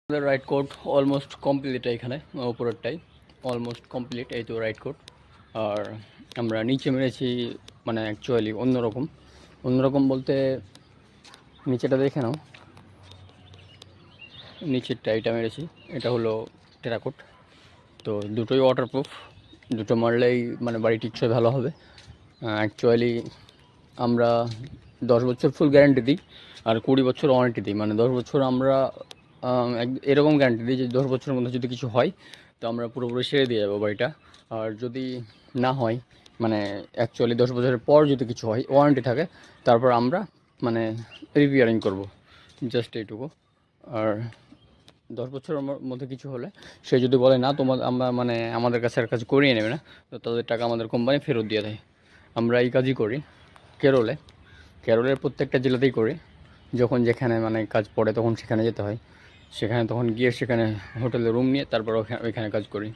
Ride coat almost complete, এখানে উপরেরটাই almost complete, এই তো রাইড কোট। আর আমরা নিচে মেরেছি মানে অ্যাকচুয়ালি অন্যরকম বলতে নিচেটা দেখে নাও, নিচেরটা এটা মেরেছি, এটা হলো টেরাকোট। তো দুটোই ওয়াটারপ্রুফ, দুটো মারলেই মানে বাড়ি টিকসই ভালো হবে। অ্যাকচুয়ালি আমরা 10 বছর ফুল গ্যারান্টি দিই আর 20 বছর ওয়ারেন্টি দিই। মানে 10 বছর আমরা এরকম গ্যারান্টি দিই যে 10 বছরের মধ্যে যদি কিছু হয় তো আমরা পুরোপুরি সেরে দিয়ে যাবো বাড়িটা। আর যদি না হয় মানে অ্যাকচুয়ালি 10 বছরের পর যদি কিছু হয় ওয়ারেন্টি থাকে, তারপর আমরা মানে রিপেয়ারিং করব, জাস্ট এইটুকু। আর 10 বছরের মধ্যে কিছু হলে সে যদি বলে না আমরা মানে আমাদের কাছে আর কাজ করিয়ে নেবে না, তো তাদের টাকা আমাদের কোম্পানি ফেরত দিয়ে দেয়। আমরা এই কাজই করি কেরলের প্রত্যেকটা জেলাতেই করি। যখন যেখানে মানে কাজ পড়ে তখন সেখানে যেতে হয়, তখন গিয়ে সেখানে হোটেলে রুম নিয়ে তারপর ওইখানে কাজ করি।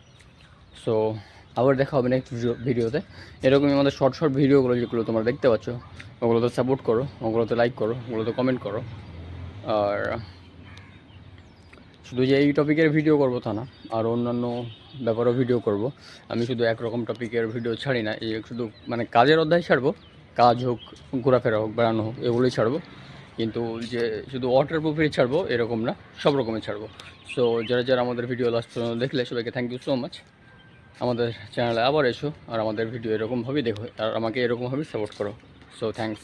সো আবার দেখা হবে নেক্সট ভিডিওতে। এরকমই আমাদের শর্ট ভিডিওগুলো যেগুলো তোমরা দেখতে পাচ্ছ, ওগুলোতে সাপোর্ট করো, ওগুলোতে লাইক করো, ওগুলোতে কমেন্ট করো। আর শুধু যে এই টপিকের ভিডিও করবো তা না, আর অন্যান্য ব্যাপারেও ভিডিও করব। আমি শুধু একরকম টপিকের ভিডিও ছাড়ি না, এই শুধু মানে কাজের অধ্যায় ছাড়বো, কাজ হোক, ঘোরাফেরা হোক, বেড়ানো হোক, এগুলোই ছাড়বো। কিন্তু যে শুধু ওয়াটারপ্রুফেই ছাড়বো এরকম না, সব রকমের ছাড়বো। সো যারা আমাদের ভিডিও লাস্ট পর্যন্ত দেখলে সবাইকে থ্যাংক ইউ সো মাচ। আমাদের চ্যানেলে আবার এসো আর আমাদের ভিডিও এরকমভাবেই দেখো আর আমাকে এরকমভাবেই সাপোর্ট করো। So thanks.